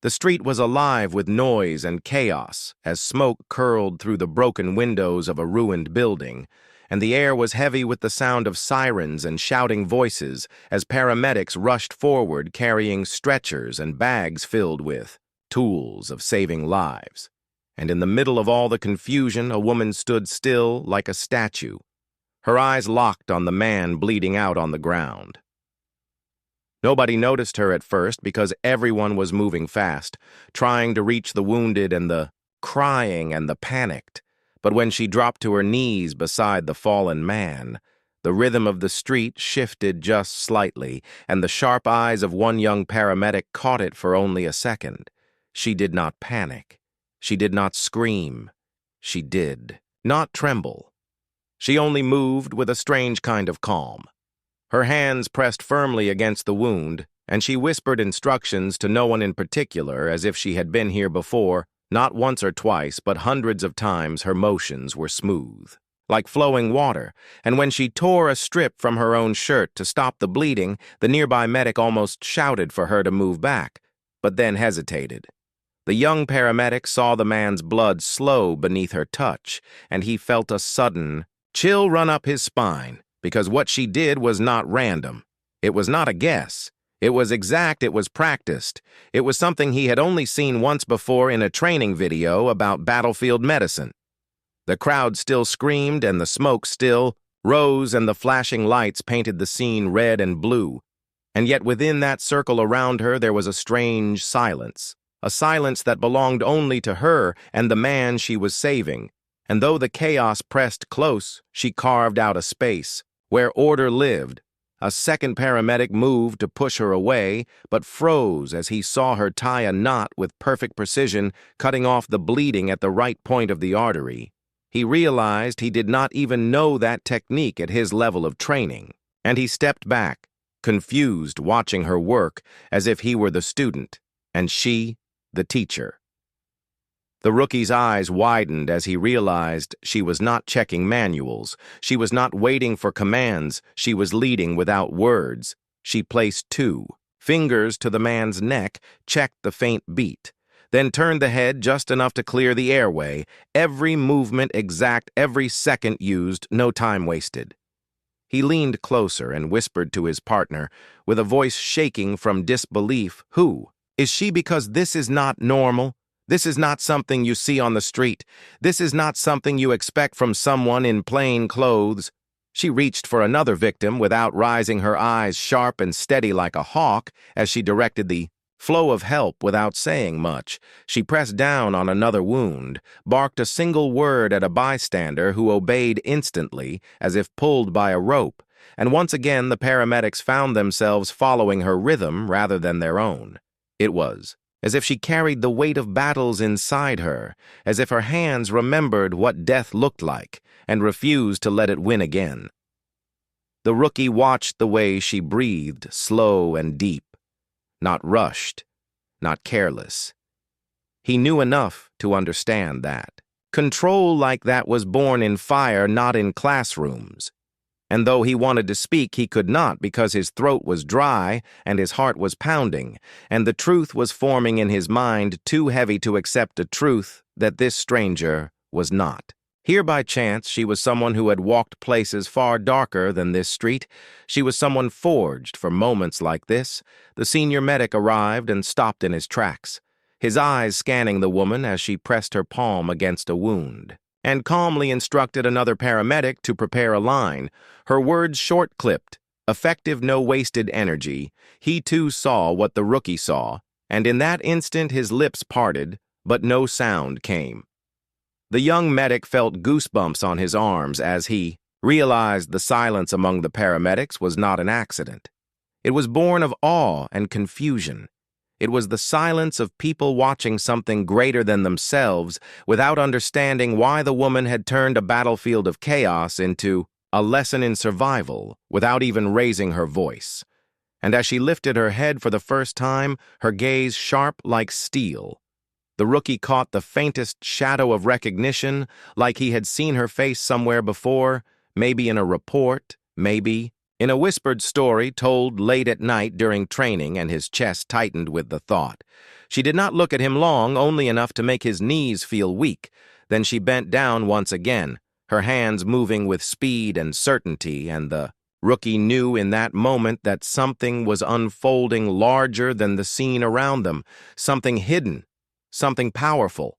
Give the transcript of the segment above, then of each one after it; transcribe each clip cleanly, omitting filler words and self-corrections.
The street was alive with noise and chaos as smoke curled through the broken windows of a ruined building, and the air was heavy with the sound of sirens and shouting voices as paramedics rushed forward carrying stretchers and bags filled with tools of saving lives. And in the middle of all the confusion, a woman stood still like a statue, her eyes locked on the man bleeding out on the ground. Nobody noticed her at first because everyone was moving fast, trying to reach the wounded and the crying and the panicked. But when she dropped to her knees beside the fallen man, the rhythm of the street shifted just slightly, and the sharp eyes of one young paramedic caught it for only a second. She did not panic. She did not scream. She did not tremble. She only moved with a strange kind of calm. Her hands pressed firmly against the wound, and she whispered instructions to no one in particular as if she had been here before. Not once or twice, but hundreds of times her motions were smooth, like flowing water, and when she tore a strip from her own shirt to stop the bleeding, the nearby medic almost shouted for her to move back, but then hesitated. The young paramedic saw the man's blood slow beneath her touch, and he felt a sudden chill run up his spine, because what she did was not random. It was not a guess. It was exact, it was practiced. It was something he had only seen once before in a training video about battlefield medicine. The crowd still screamed, and the smoke still rose, and the flashing lights painted the scene red and blue. And yet within that circle around her there was a strange silence, a silence that belonged only to her and the man she was saving. And though the chaos pressed close, she carved out a space where order lived. A second paramedic moved to push her away, but froze as he saw her tie a knot with perfect precision, cutting off the bleeding at the right point of the artery. He realized he did not even know that technique at his level of training, and he stepped back, confused, watching her work as if he were the student, and she, the teacher. The rookie's eyes widened as he realized she was not checking manuals. She was not waiting for commands. She was leading without words. She placed 2 fingers to the man's neck, checked the faint beat, then turned the head just enough to clear the airway. Every movement exact, every second used, no time wasted. He leaned closer and whispered to his partner, with a voice shaking from disbelief, "Who is she? Because this is not normal. This is not something you see on the street. This is not something you expect from someone in plain clothes." She reached for another victim without rising, her eyes sharp and steady like a hawk as she directed the flow of help without saying much. She pressed down on another wound, barked a single word at a bystander who obeyed instantly as if pulled by a rope, and once again the paramedics found themselves following her rhythm rather than their own. It was as if she carried the weight of battles inside her, as if her hands remembered what death looked like and refused to let it win again. The rookie watched the way she breathed, slow and deep, not rushed, not careless. He knew enough to understand that. Control like that was born in fire, not in classrooms. And though he wanted to speak, he could not because his throat was dry and his heart was pounding, and the truth was forming in his mind, too heavy to accept a truth that this stranger was not. Here by chance, she was someone who had walked places far darker than this street. She was someone forged for moments like this. The senior medic arrived and stopped in his tracks, his eyes scanning the woman as she pressed her palm against a wound, and calmly instructed another paramedic to prepare a line, her words short-clipped, effective, no wasted energy. He too saw what the rookie saw, and in that instant his lips parted, but no sound came. The young medic felt goosebumps on his arms as he realized the silence among the paramedics was not an accident. It was born of awe and confusion. It was the silence of people watching something greater than themselves without understanding why the woman had turned a battlefield of chaos into a lesson in survival without even raising her voice. And as she lifted her head for the first time, her gaze sharp like steel, the rookie caught the faintest shadow of recognition, like he had seen her face somewhere before, maybe in a report, maybe In a whispered story told late at night during training, and his chest tightened with the thought. She did not look at him long, only enough to make his knees feel weak. Then she bent down once again, her hands moving with speed and certainty, and the rookie knew in that moment that something was unfolding larger than the scene around them, something hidden, something powerful.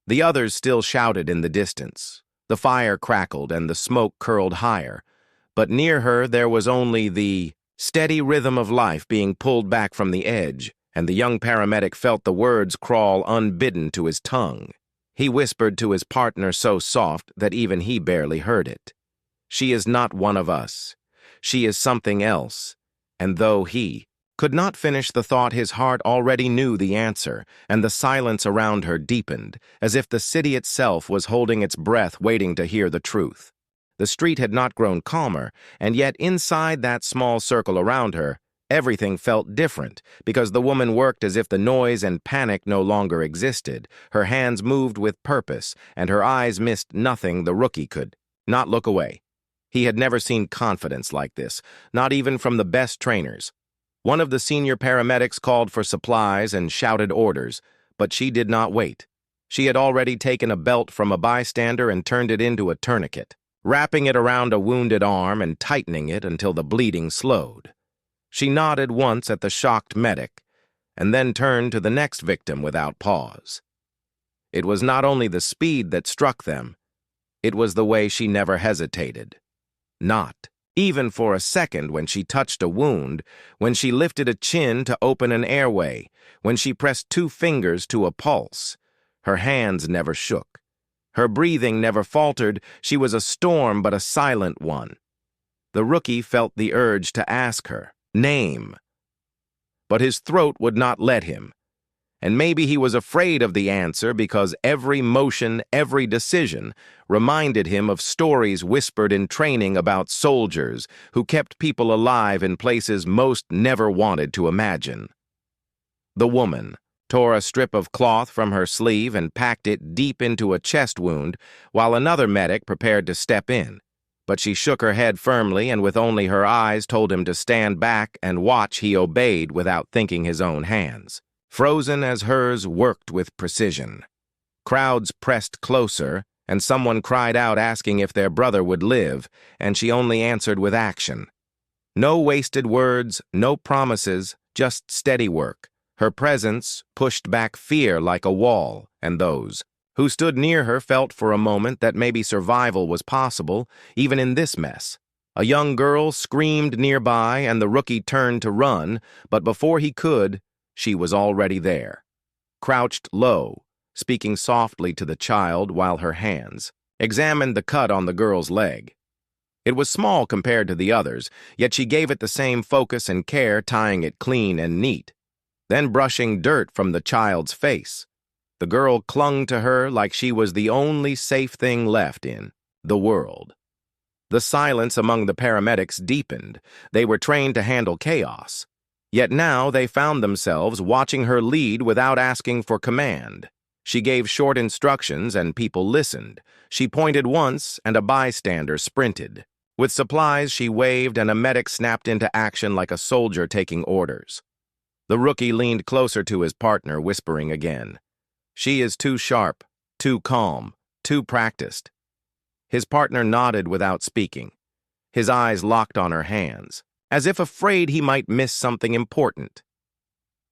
The others still shouted in the distance. The fire crackled and the smoke curled higher, but near her there was only the steady rhythm of life being pulled back from the edge, and the young paramedic felt the words crawl unbidden to his tongue. He whispered to his partner so soft that even he barely heard it. She is not one of us. She is something else. And though he could not finish the thought, his heart already knew the answer, and the silence around her deepened, as if the city itself was holding its breath, waiting to hear the truth. The street had not grown calmer, and yet inside that small circle around her, everything felt different, because the woman worked as if the noise and panic no longer existed. Her hands moved with purpose, and her eyes missed nothing the rookie could not look away. He had never seen confidence like this, not even from the best trainers. One of the senior paramedics called for supplies and shouted orders, but she did not wait. She had already taken a belt from a bystander and turned it into a tourniquet, wrapping it around a wounded arm and tightening it until the bleeding slowed. She nodded once at the shocked medic, and then turned to the next victim without pause. It was not only the speed that struck them, it was the way she never hesitated. Not even for a second when she touched a wound, when she lifted a chin to open an airway, when she pressed 2 fingers to a pulse. Her hands never shook. Her breathing never faltered. She was a storm, but a silent one. The rookie felt the urge to ask her name, but his throat would not let him. And maybe he was afraid of the answer because every motion, every decision reminded him of stories whispered in training about soldiers who kept people alive in places most never wanted to imagine. The woman tore a strip of cloth from her sleeve and packed it deep into a chest wound while another medic prepared to step in. But she shook her head firmly and with only her eyes told him to stand back and watch. He obeyed without thinking. His own hands, frozen as hers, worked with precision. Crowds pressed closer, and someone cried out asking if their brother would live, and she only answered with action. No wasted words, no promises, just steady work. Her presence pushed back fear like a wall, and those who stood near her felt for a moment that maybe survival was possible, even in this mess. A young girl screamed nearby, and the rookie turned to run, but before he could, she was already there, crouched low, speaking softly to the child while her hands examined the cut on the girl's leg. It was small compared to the others, yet she gave it the same focus and care, tying it clean and neat, then brushing dirt from the child's face. The girl clung to her like she was the only safe thing left in the world. The silence among the paramedics deepened. They were trained to handle chaos. Yet now they found themselves watching her lead without asking for command. She gave short instructions and people listened. She pointed once and a bystander sprinted. With supplies she waved and a medic snapped into action like a soldier taking orders. The rookie leaned closer to his partner, whispering again. She is too sharp, too calm, too practiced. His partner nodded without speaking. His eyes locked on her hands, as if afraid he might miss something important.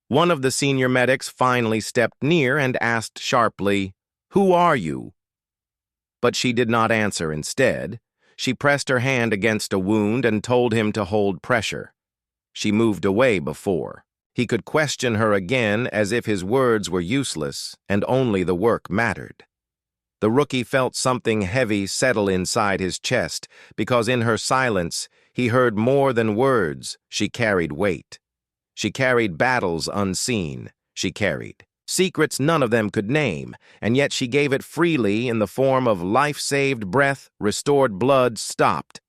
One of the senior medics finally stepped near and asked sharply, "Who are you?" But she did not answer. Instead, she pressed her hand against a wound and told him to hold pressure. She moved away before he could question her again, as if his words were useless and only the work mattered. The rookie felt something heavy settle inside his chest, because in her silence he heard more than words. She carried weight. She carried battles unseen. She carried secrets none of them could name, and yet she gave it freely in the form of life-saved breath, restored blood, stopped.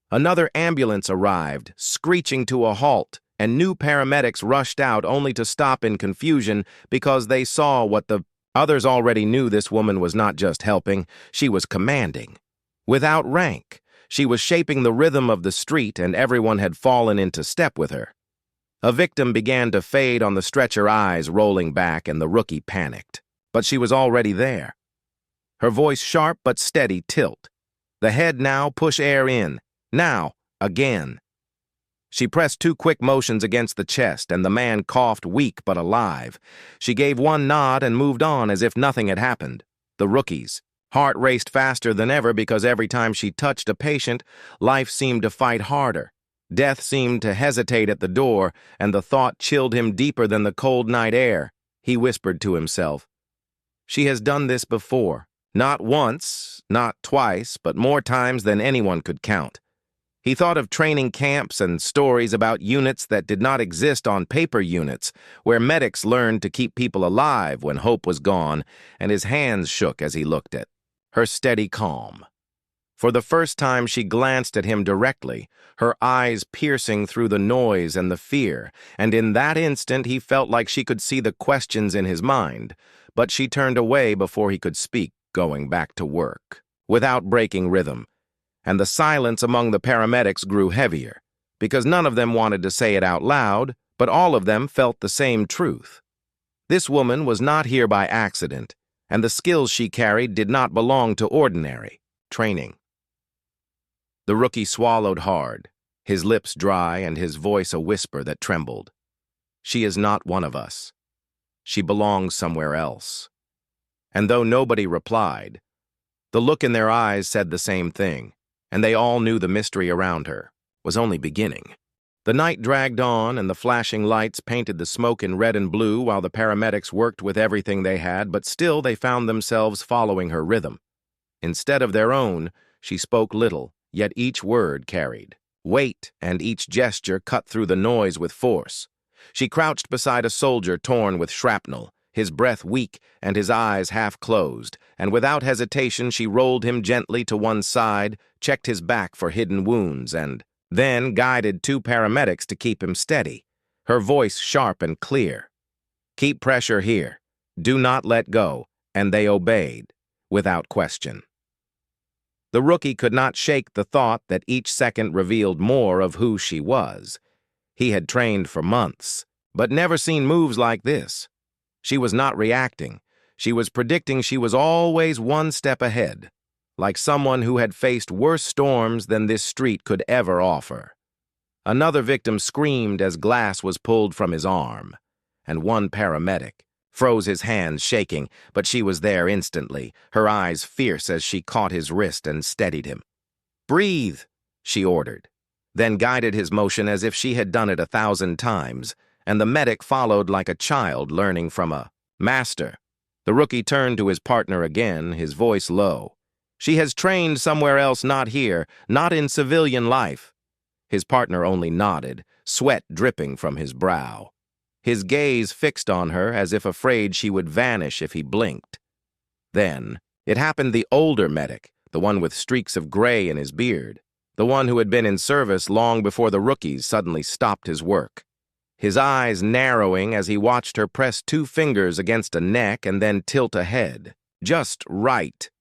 Another ambulance arrived, screeching to a halt, and new paramedics rushed out only to stop in confusion because they saw what the others already knew. This woman was not just helping, she was commanding. Without rank, She was shaping the rhythm of the street, and everyone had fallen into step with her. A victim began to fade on the stretcher, eyes rolling back, and the rookie panicked. But she was already there. Her voice sharp but steady, tilt. The head now, push air in. Now, again. She pressed 2 quick motions against the chest, and the man coughed, weak but alive. She gave one nod and moved on as if nothing had happened. The rookie's heart raced faster than ever because every time she touched a patient, life seemed to fight harder. Death seemed to hesitate at the door, and the thought chilled him deeper than the cold night air. He whispered to himself, "She has done this before. Not once, not twice, but more times than anyone could count." He thought of training camps and stories about units that did not exist on paper, units where medics learned to keep people alive when hope was gone, and his hands shook as he looked at her steady calm. For the first time she glanced at him directly, her eyes piercing through the noise and the fear, and in that instant he felt like she could see the questions in his mind, but she turned away before he could speak, going back to work, without breaking rhythm. And the silence among the paramedics grew heavier, because none of them wanted to say it out loud, but all of them felt the same truth. This woman was not here by accident, and the skills she carried did not belong to ordinary training. The rookie swallowed hard, his lips dry and his voice a whisper that trembled. She is not one of us. She belongs somewhere else. And though nobody replied, the look in their eyes said the same thing, and they all knew the mystery around her was only beginning. The night dragged on, and the flashing lights painted the smoke in red and blue while the paramedics worked with everything they had, but still they found themselves following her rhythm. Instead of their own, she spoke little, yet each word carried weight, and each gesture cut through the noise with force. She crouched beside a soldier torn with shrapnel, his breath weak and his eyes half closed, and without hesitation she rolled him gently to one side, checked his back for hidden wounds, and then guided 2 paramedics to keep him steady, her voice sharp and clear. "Keep pressure here. Do not let go," and they obeyed, without question. The rookie could not shake the thought that each second revealed more of who she was. He had trained for months, but never seen moves like this. She was not reacting. She was predicting. She was always one step ahead, like someone who had faced worse storms than this street could ever offer. Another victim screamed as glass was pulled from his arm, and one paramedic froze, his hands shaking, but she was there instantly, her eyes fierce as she caught his wrist and steadied him. "Breathe," she ordered, then guided his motion as if she had done it 1,000 times, and the medic followed like a child learning from a master. The rookie turned to his partner again, his voice low. "She has trained somewhere else, not here, not in civilian life." His partner only nodded, sweat dripping from his brow. His gaze fixed on her as if afraid she would vanish if he blinked. Then, it happened. The older medic, the one with streaks of gray in his beard, the one who had been in service long before the rookies, suddenly stopped his work, his eyes narrowing as he watched her press 2 fingers against a neck and then tilt a head, just right.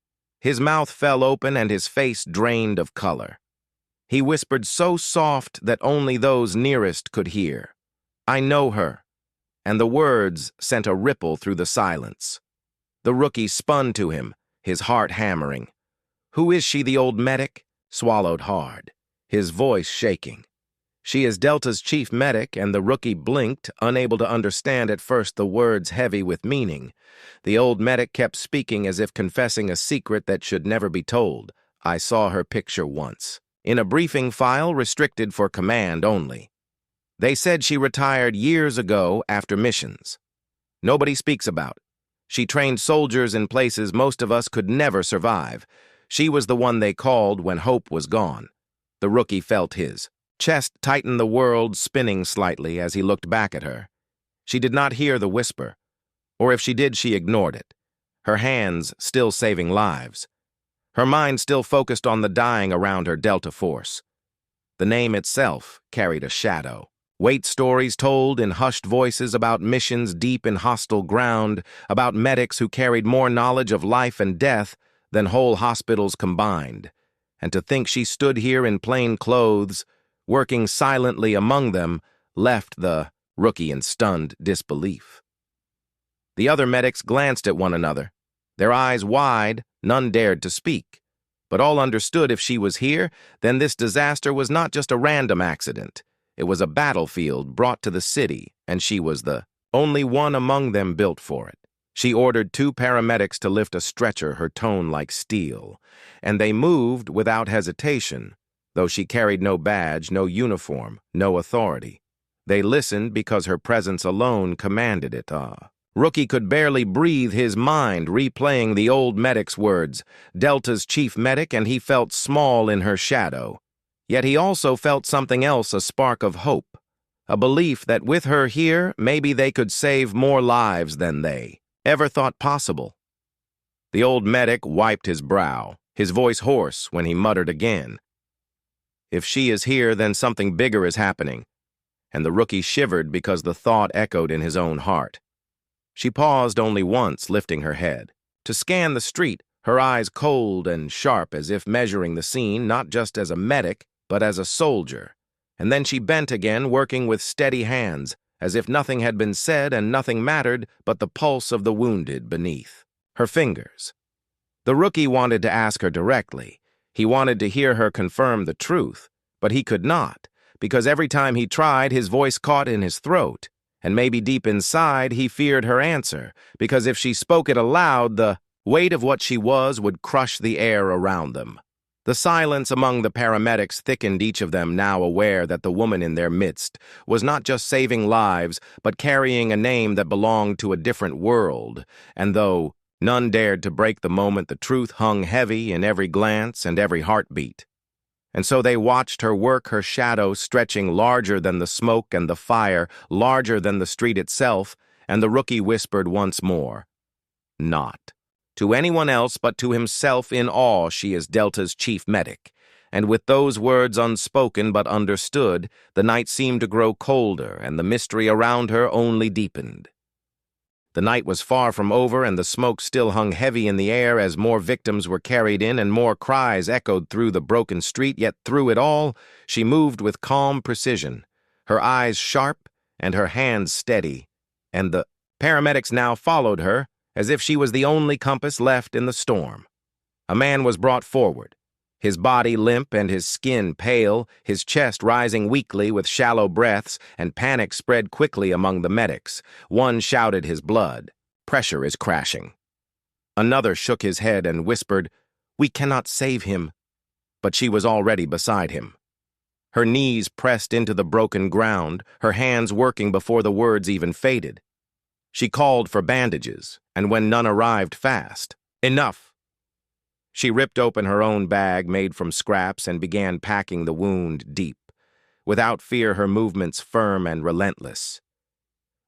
His mouth fell open and his face drained of color. He whispered so soft that only those nearest could hear, "I know her," and the words sent a ripple through the silence. The rookie spun to him, his heart hammering. "Who is she?" The old medic swallowed hard, his voice shaking. "She is Delta's chief medic," and the rookie blinked, unable to understand at first, the words heavy with meaning. The old medic kept speaking as if confessing a secret that should never be told. "I saw her picture once, in a briefing file restricted for command only. They said she retired years ago after missions. Nobody speaks about. She trained soldiers in places most of us could never survive. She was the one they called when hope was gone." The rookie felt his chest tighten, the world spinning slightly as he looked back at her. She did not hear the whisper, or if she did, she ignored it, her hands still saving lives, her mind still focused on the dying around her Delta Force. The name itself carried a shadow. Wait stories told in hushed voices about missions deep in hostile ground, about medics who carried more knowledge of life and death than whole hospitals combined. and to think she stood here in plain clothes, working silently among them, left the rookie in stunned disbelief. The other medics glanced at one another. Their eyes wide, none dared to speak. But all understood if she was here, then this disaster was not just a random accident. It was a battlefield brought to the city, and she was the only one among them built for it. She ordered 2 paramedics to lift a stretcher, her tone like steel, and they moved without hesitation, though she carried no badge, no uniform, no authority. They listened because her presence alone commanded it. Rookie could barely breathe, his mind replaying the old medic's words, Delta's chief medic, and he felt small in her shadow. Yet he also felt something else, a spark of hope, a belief that with her here, maybe they could save more lives than they ever thought possible. The old medic wiped his brow, his voice hoarse when he muttered again, "If she is here, then something bigger is happening," and the rookie shivered because the thought echoed in his own heart. She paused only once, lifting her head, to scan the street, her eyes cold and sharp as if measuring the scene not just as a medic, but as a soldier. And then she bent again, working with steady hands, as if nothing had been said and nothing mattered but the pulse of the wounded beneath her fingers. The rookie wanted to ask her directly. He wanted to hear her confirm the truth, but he could not, because every time he tried, his voice caught in his throat. And maybe deep inside, he feared her answer, because if she spoke it aloud, the weight of what she was would crush the air around them. The silence among the paramedics thickened, each of them now aware that the woman in their midst was not just saving lives, but carrying a name that belonged to a different world. And though none dared to break the moment, the truth hung heavy in every glance and every heartbeat. And so they watched her work, her shadow stretching larger than the smoke and the fire, larger than the street itself, and the rookie whispered once more, "Not to anyone else but to himself in awe she is Delta's chief medic." And with those words unspoken but understood, the night seemed to grow colder and the mystery around her only deepened. The night was far from over, and the smoke still hung heavy in the air as more victims were carried in and more cries echoed through the broken street. Yet through it all, she moved with calm precision, her eyes sharp and her hands steady, and the paramedics now followed her as if she was the only compass left in the storm. A man was brought forward, his body limp and his skin pale, his chest rising weakly with shallow breaths, and panic spread quickly among the medics. One shouted his blood. "Pressure is crashing." Another shook his head and whispered, "We cannot save him." But she was already beside him. Her knees pressed into the broken ground, her hands working before the words even faded. She called for bandages, and when none arrived fast, "Enough." She ripped open her own bag made from scraps and began packing the wound deep, without fear, her movements firm and relentless.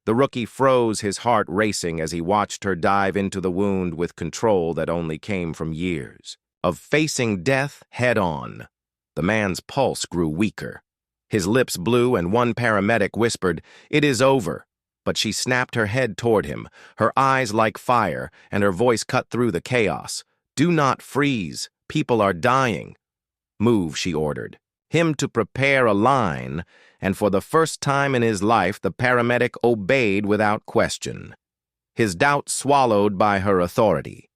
The rookie froze, his heart racing as he watched her dive into the wound with control that only came from years of facing death head-on. The man's pulse grew weaker. His lips blew, and one paramedic whispered, "It is over." But she snapped her head toward him, her eyes like fire, and her voice cut through the chaos. "Do not freeze. People are dying." "Move," she ordered. Him to prepare a line, and for the first time in his life, the paramedic obeyed without question, his doubt swallowed by her authority.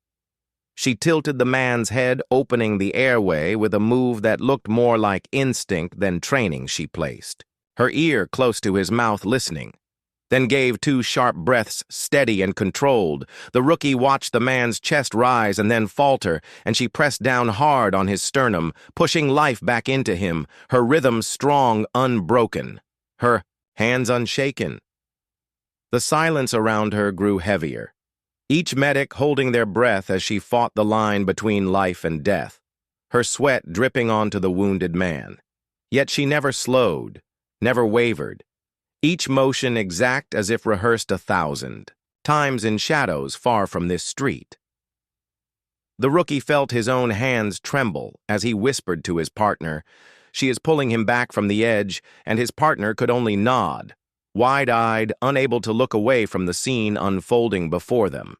She tilted the man's head, opening the airway with a move that looked more like instinct than training. She placed her ear close to his mouth, listening, then gave 2 sharp breaths, steady and controlled. The rookie watched the man's chest rise and then falter, and she pressed down hard on his sternum, pushing life back into him, her rhythm strong, unbroken, her hands unshaken. The silence around her grew heavier, each medic holding their breath as she fought the line between life and death, her sweat dripping onto the wounded man. Yet she never slowed, never wavered, each motion exact as if rehearsed 1,000 times in shadows far from this street. The rookie felt his own hands tremble as he whispered to his partner, "She is pulling him back from the edge," and his partner could only nod, wide-eyed, unable to look away from the scene unfolding before them.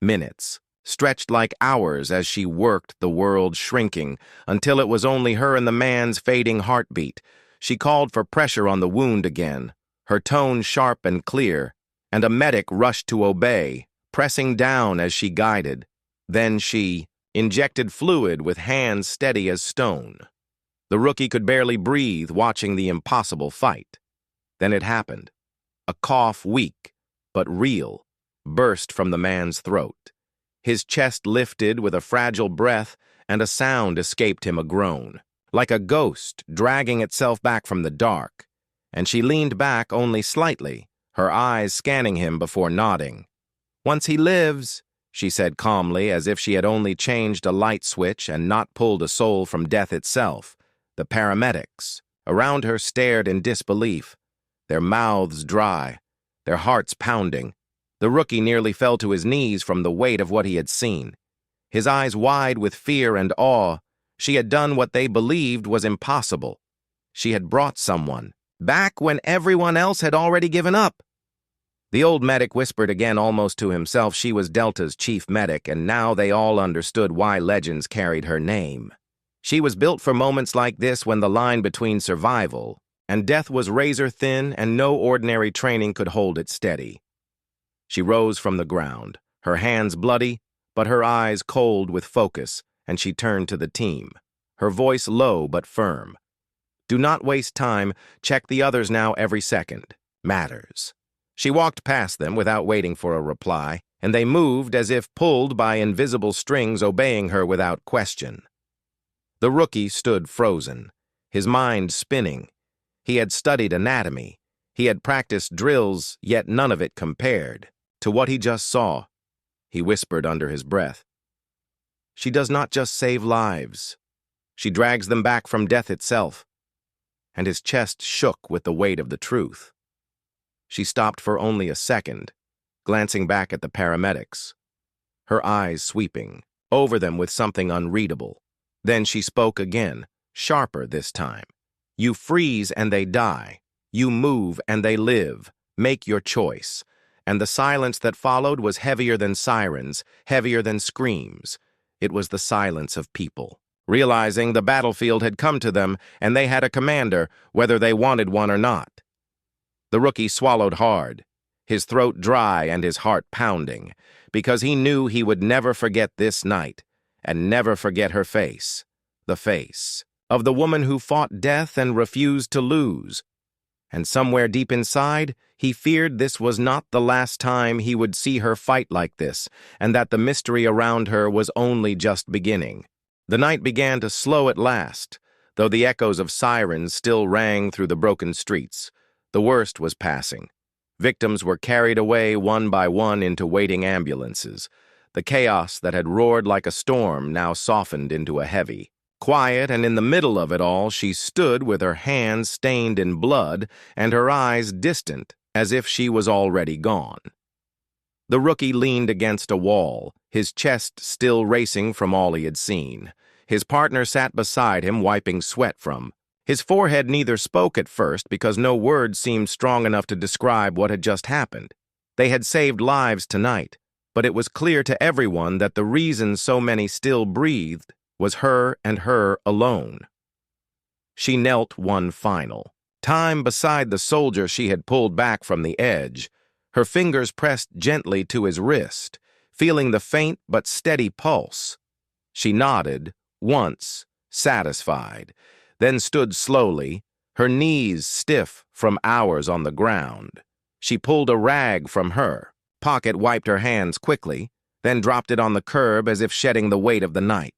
Minutes, stretched like hours as she worked, the world shrinking, until it was only her and the man's fading heartbeat. She called for pressure on the wound again, her tone sharp and clear, and a medic rushed to obey, pressing down as she guided. Then she injected fluid with hands steady as stone. The rookie could barely breathe, watching the impossible fight. Then it happened. A cough, weak but real, burst from the man's throat. His chest lifted with a fragile breath, and a sound escaped him, a groan, like a ghost dragging itself back from the dark. And she leaned back only slightly, her eyes scanning him before nodding. "Once he lives," she said calmly, as if she had only changed a light switch and not pulled a soul from death itself. The paramedics around her stared in disbelief, their mouths dry, their hearts pounding. The rookie nearly fell to his knees from the weight of what he had seen. His eyes wide with fear and awe, she had done what they believed was impossible. She had brought someone back when everyone else had already given up. The old medic whispered again, almost to himself. She was Delta's chief medic, and now they all understood why legends carried her name. She was built for moments like this, when the line between survival and death was razor thin and no ordinary training could hold it steady. She rose from the ground, her hands bloody, but her eyes cold with focus, and she turned to the team, her voice low but firm. "Do not waste time. Check the others now. Every second matters." She walked past them without waiting for a reply, and they moved as if pulled by invisible strings, obeying her without question. The rookie stood frozen, his mind spinning. He had studied anatomy. He had practiced drills, yet none of it compared to what he just saw. He whispered under his breath, "She does not just save lives. She drags them back from death itself." And his chest shook with the weight of the truth. She stopped for only a second, glancing back at the paramedics, her eyes sweeping over them with something unreadable. Then she spoke again, sharper this time. "You freeze and they die. You move and they live. Make your choice." And the silence that followed was heavier than sirens, heavier than screams. It was the silence of people, realizing the battlefield had come to them and they had a commander, whether they wanted one or not. The rookie swallowed hard, his throat dry and his heart pounding, because he knew he would never forget this night, and never forget her face, the face of the woman who fought death and refused to lose. And somewhere deep inside, he feared this was not the last time he would see her fight like this, and that the mystery around her was only just beginning. The night began to slow at last, though the echoes of sirens still rang through the broken streets. The worst was passing. Victims were carried away one by one into waiting ambulances. The chaos that had roared like a storm now softened into a heavy quiet, and in the middle of it all she stood with her hands stained in blood and her eyes distant, as if she was already gone. The rookie leaned against a wall, his chest still racing from all he had seen. His partner sat beside him, wiping sweat from his forehead. Neither spoke at first, because no words seemed strong enough to describe what had just happened. They had saved lives tonight, but it was clear to everyone that the reason so many still breathed was her and her alone. She knelt one final time beside the soldier she had pulled back from the edge, her fingers pressed gently to his wrist, feeling the faint but steady pulse. She nodded once, satisfied, then stood slowly, her knees stiff from hours on the ground. She pulled a rag from her pocket, wiped her hands quickly, then dropped it on the curb as if shedding the weight of the night.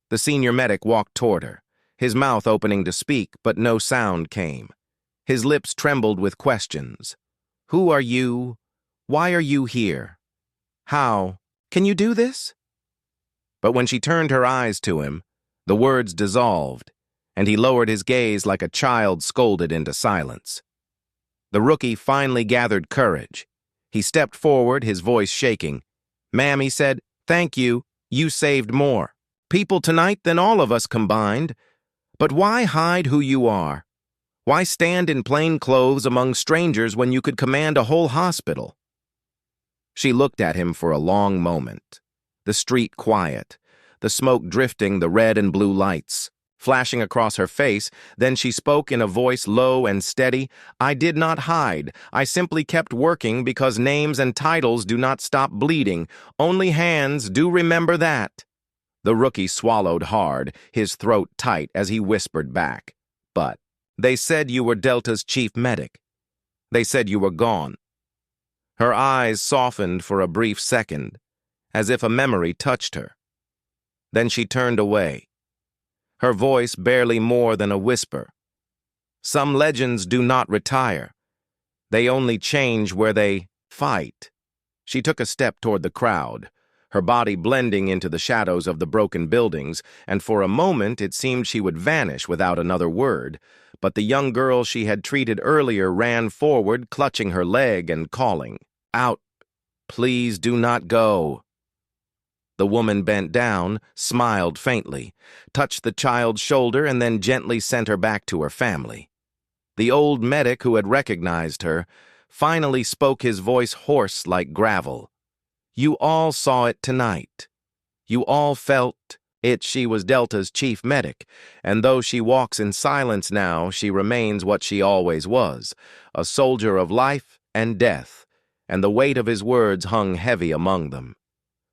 The senior medic walked toward her, his mouth opening to speak, but no sound came. His lips trembled with questions. "Who are you? Why are you here? How? Can you do this?" But when she turned her eyes to him, the words dissolved, and he lowered his gaze like a child scolded into silence. The rookie finally gathered courage. He stepped forward, his voice shaking. "Ma'am," he said, "thank you. You saved more people tonight than all of us combined. But why hide who you are? Why stand in plain clothes among strangers when you could command a whole hospital?" She looked at him for a long moment, The street quiet, the smoke drifting the red and blue lights, flashing across her face. Then she spoke in a voice low and steady. "I did not hide. I simply kept working because names and titles do not stop bleeding. Only hands do, remember that." The rookie swallowed hard, his throat tight as he whispered back. "But they said you were Delta's chief medic. They said you were gone." Her eyes softened for a brief second, as if a memory touched her. Then she turned away, her voice barely more than a whisper. "Some legends do not retire. They only change where they fight." She took a step toward the crowd, her body blending into the shadows of the broken buildings, and for a moment it seemed she would vanish without another word. But the young girl she had treated earlier ran forward, clutching her leg and calling out, "Please do not go." The woman bent down, smiled faintly, touched the child's shoulder, and then gently sent her back to her family. The old medic, who had recognized her, finally spoke, his voice hoarse like gravel. "You all saw it tonight. You all felt it." She was Delta's chief medic, and though she walks in silence now, she remains what she always was, a soldier of life and death, and the weight of his words hung heavy among them.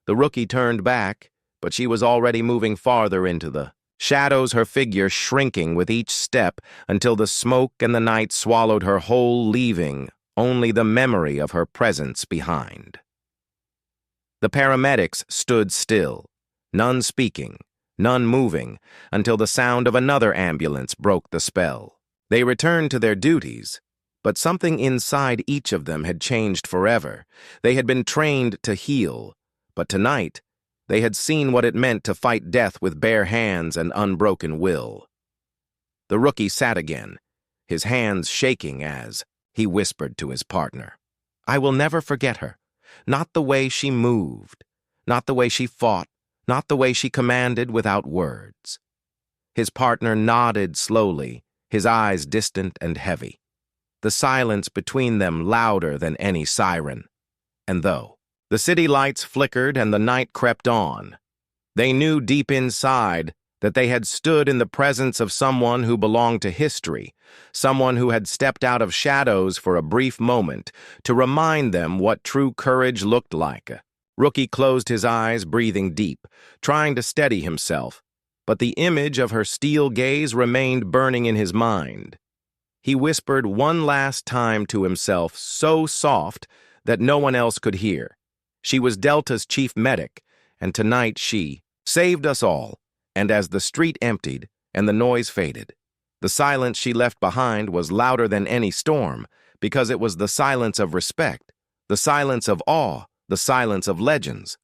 The rookie turned back, but she was already moving farther into the shadows, her figure shrinking with each step until the smoke and the night swallowed her whole, leaving only the memory of her presence behind. The paramedics stood still, none speaking, none moving, until the sound of another ambulance broke the spell. They returned to their duties, but something inside each of them had changed forever. They had been trained to heal, but tonight they had seen what it meant to fight death with bare hands and unbroken will. The rookie sat again, his hands shaking as he whispered to his partner, "I will never forget her. Not the way she moved, not the way she fought, not the way she commanded without words." His partner nodded slowly, his eyes distant and heavy, the silence between them louder than any siren. And though the city lights flickered and the night crept on, they knew deep inside that they had stood in the presence of someone who belonged to history, someone who had stepped out of shadows for a brief moment to remind them what true courage looked like. Rookie closed his eyes, breathing deep, trying to steady himself, but the image of her steel gaze remained burning in his mind. He whispered one last time to himself, so soft that no one else could hear. She was Delta's chief medic, and tonight she saved us all. And as the street emptied and the noise faded, the silence she left behind was louder than any storm, because it was the silence of respect, the silence of awe, the silence of legends.